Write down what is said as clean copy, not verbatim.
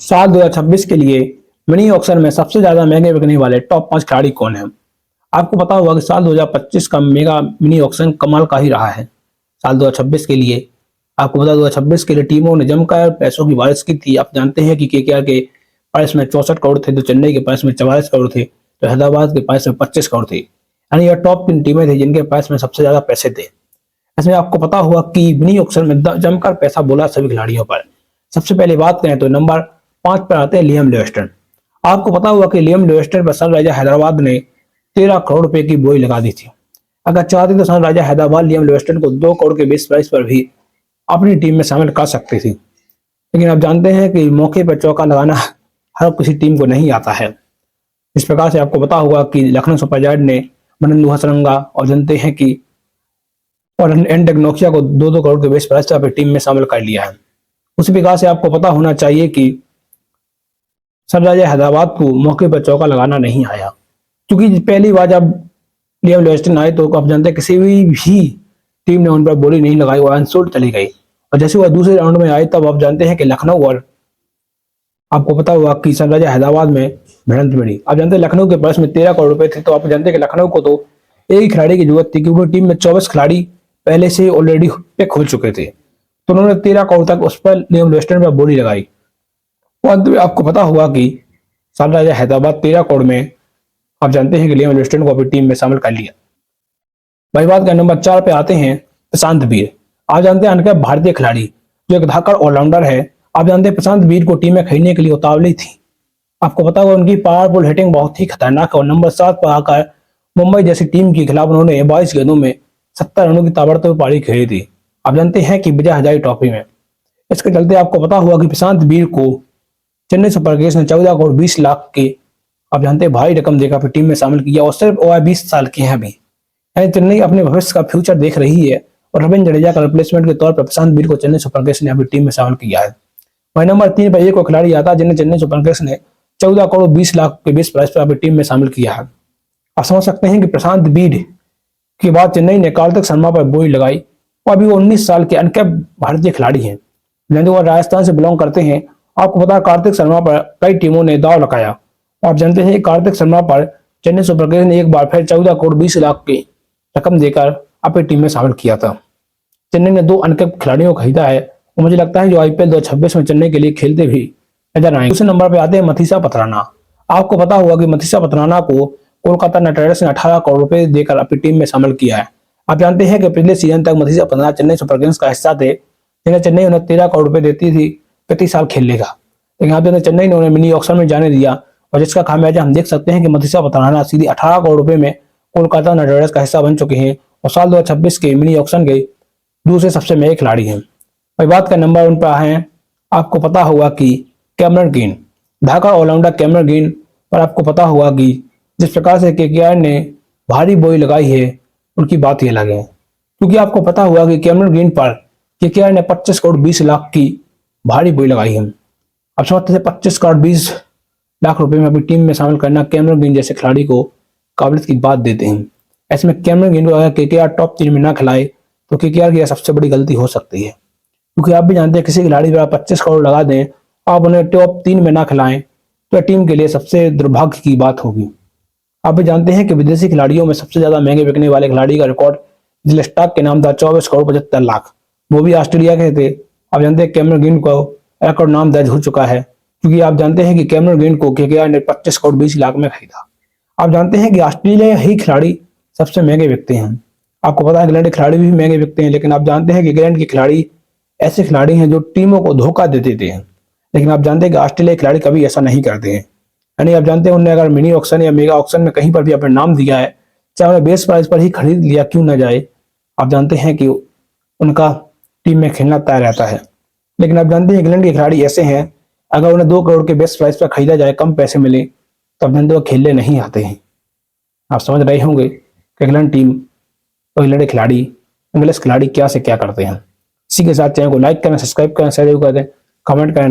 साल 2026 के लिए मिनी ऑक्शन में सबसे ज्यादा महंगे बिकने वाले टॉप 5 खिलाड़ी कौन हैं? आपको पता होगा कि साल 2025 का मेगा मिनी ऑक्शन कमाल का ही रहा है। साल 2026 के लिए आपको पता 2026 के लिए टीमों ने जमकर पैसों की बारिश की थी। आप जानते हैं कि केकेआर के प्राइस में 64 करोड़ थे, तो चेन्नई के प्राइस में 44 करोड़ थे, तो हैदराबाद के प्राइस में 25 करोड़ थे। यानी यह टॉप 3 टीमें थी जिनके प्राइस में सबसे ज्यादा पैसे थे। इसमें आपको पता हुआ कि मिनी ऑक्शन में जमकर पैसा बोला सभी खिलाड़ियों पर। सबसे पहले बात करें तो नंबर 5 पर आते हैं लियम लिविंगस्टन। आपको पता हुआ कि लियम लिविंगस्टन पर सनराइजर हैदराबाद ने 13 करोड़ रुपए की बोली लगा दी थी। अगर चाहती तो सनराइजर हैदराबाद लियम लिविंगस्टन को 2 करोड़ के बेस प्राइस पर भी अपनी टीम में शामिल कर सकती थी, लेकिन आप जानते हैं कि मौके पर चौका लगाना हर किसी टीम को नहीं आता है। इस प्रकार से आपको पता होगा कि लखनऊ सुपर जायंट ने मनंदू हसरंगा और जानते हैं कि और एनटेक नोकिया को 2-2 करोड़ के बेस प्राइस पर अपनी टीम में शामिल कर लिया है। उसी प्रकार से आपको पता होना चाहिए कि सनराइजर हैदराबाद को मौके पर चौका लगाना नहीं आया, क्योंकि पहली बार जब लियम लिविंगस्टन आए तो आप जानते हैं किसी भी टीम ने उन पर बोली नहीं लगाई और अनसोल्ड चली गई। और जैसे वह दूसरे राउंड में आए तब आप जानते हैं कि लखनऊ और आपको पता हुआ कि सनराइजर हैदराबाद में भिड़ंत मिली। आप जानते हैं लखनऊ के पास में 13 करोड़ रुपए थे, तो आप जानते हैं कि लखनऊ को तो एक ही खिलाड़ी की जरूरत थी, क्योंकि टीम में 24 खिलाड़ी पहले से ऑलरेडी पिक हो चुके थे। तो उन्होंने 13 करोड़ तक उस पर लियम लिविंगस्टन पर बोली लगाई। अंत में आपको पता हुआ कि सनराइजर हैदराबाद 13 करोड़ में आप जानते हैं कि लियम लिविंगस्टन को अपनी टीम में शामिल कर लिया। भाई बात का नंबर 4 पे आते हैं प्रशांत वीर। आप जानते हैं अनका भारतीय खिलाड़ी जो एक धाकड़ ऑलराउंडर है। आप जानते हैं प्रशांत वीर को टीम में खरीदने के लिए उतावली थी। आपको पता होगा उनकी पावरफुल हिटिंग बहुत ही खतरनाक है और नंबर 7 पर आकर मुंबई जैसी टीम के खिलाफ उन्होंने 22 गेंदों में 70 रनों की ताबड़तोड़ पारी खेली थी। आप जानते हैं कि विजय हजारे ट्रॉफी में। इसके चलते आपको पता हुआ कि प्रशांत वीर को चेन्नई सुपर किंग्स ने 14 करोड़ 20 लाख के आप जानते हैं भारी रकम देकर अपनी टीम में शामिल किया, और सिर्फ वह 20 साल के हैं अभी। यानी चेन्नई अपने भविष्य का फ्यूचर देख रही है और रविंद्र जडेजा का रिप्लेसमेंट के तौर पर प्रशांत वीर को चेन्नई सुपर किंग्स ने अपनी टीम में शामिल किया है। वही नंबर 3 पर एक और खिलाड़ी आता है जिन्हें चेन्नई सुपर किंग्स ने 14 करोड़ 20 लाख के बेस प्राइस पर अपनी टीम में शामिल किया है। आप समझ सकते हैं कि प्रशांत वीर के बाद चेन्नई ने कार्तिक शर्मा पर बोली लगाई, और अभी वो 19 साल के अनकैप भारतीय खिलाड़ी हैं, जो राजस्थान से बिलोंग करते हैं। आपको पता है कार्तिक शर्मा पर कई टीमों ने दाव लगाया। आप जानते हैं कार्तिक शर्मा पर चेन्नई सुपर किंग्स ने एक बार फिर 14 करोड़ 20 लाख की रकम देकर अपनी टीम में शामिल किया था। चेन्नई ने 2 अनकैप खिलाड़ियों को खरीदा है और मुझे लगता है जो आईपीएल 2026 में चेन्नई के लिए खेलते भी नजर आएंगे। दूसरे नंबर पर आते हैं मथीसा पथराना। आपको पता होगा कि मथीसा पथराना को कोलकाता नाइट राइडर्स ने 18 करोड़ रुपए देकर अपनी टीम में शामिल किया है। आप जानते हैं कि पिछले सीजन तक मथीसा पथराना चेन्नई सुपर किंग्स का हिस्सा थे, जिन्हें चेन्नई उन्हें 13 करोड़ रुपए देती थी प्रति साल खेलने का, लेकिन आप चेन्नई ने उन्हें मिनी ऑक्शन में जाने दिया, और जिसका खामियाजा हम देख सकते हैं कि मथीसा पथराना सीधे 18 करोड़ रुपए में कोलकाता नाइट राइडर्स का हिस्सा बन चुके हैं और साल 2026 के मिनी ऑक्शन के दूसरे सबसे महंगे खिलाड़ी हैं। वही बात का नंबर 1 पर है, आपको पता होगा कि Cameron Green, Dhaka allrounder Cameron Green पर आपको पता होगा कि जिस प्रकार से केकेआर ने भारी बोली लगाई है उनकी बात ही अलग है, क्योंकि आपको पता हुआ कि कैमरन ग्रीन पर केकेआर ने 25 करोड़ 20 लाख की भारी बोली लगाई है। अब समझते हैं 25 करोड़ 20 लाख रुपए में अपनी टीम में शामिल करना कैमरन ग्रीन जैसे खिलाड़ी को काबिलियत की बात देते हैं। ऐसे में कैमरन ग्रीन को अगर केकेआर टॉप 3 में ना खिलाए तो केकेआर की सबसे बड़ी गलती हो सकती है, क्योंकि आप भी जानते हैं किसी खिलाड़ी पर 25 करोड़ लगा दें, आप उन्हें टॉप 3 में ना खिलाएं तो टीम के लिए सबसे दुर्भाग्य की बात होगी। आप भी जानते हैं कि विदेशी खिलाड़ियों में सबसे ज्यादा महंगे बिकने वाले खिलाड़ी का रिकॉर्ड जिलेस्टाक के नाम था 24 करोड़ 75 लाख, वो भी ऑस्ट्रेलिया के थे। आप जानते हैं कैमरन ग्रीन को रिकॉर्ड नाम दर्ज हो चुका है, क्योंकि आप जानते हैं कि कैमरन ग्रीन को केकेआर ने 25 करोड़ 20 लाख में खरीदा। आप जानते हैं कि ऑस्ट्रेलिया ही खिलाड़ी सबसे महंगे बिकते हैं। आपको पता है इंग्लैंड के खिलाड़ी भी महंगे बिकते हैं, लेकिन आप जानते हैं कि इंग्लैंड के खिलाड़ी ऐसे खिलाड़ी हैं जो टीमों को धोखा दे देते हैं, लेकिन आप जानते हैं कि ऑस्ट्रेलिया खिलाड़ी कभी ऐसा नहीं करते हैं। यानी आप जानते हैं उन्होंने अगर मिनी ऑक्शन या मेगा ऑक्शन में कहीं पर भी अपना नाम दिया है, चाहे उन्हें बेस प्राइस पर ही खरीद लिया क्यों ना जाए, आप जानते हैं कि उनका टीम में खेलना तय रहता है। लेकिन आप जानते हैं इंग्लैंड के खिलाड़ी ऐसे हैं, अगर उन्हें 2 करोड़ के बेस प्राइस पर खरीदा जाए, कम पैसे मिले, तो आप जानते वो खेलने नहीं आते हैं। आप समझ रहे होंगे कि इंग्लैंड टीम और इंग्लैंड के खिलाड़ी इंग्लिश खिलाड़ी क्या से क्या करते हैं। इसी के साथ चैनल को लाइक करें, सब्सक्राइब करें, शेयर करें, कमेंट करें।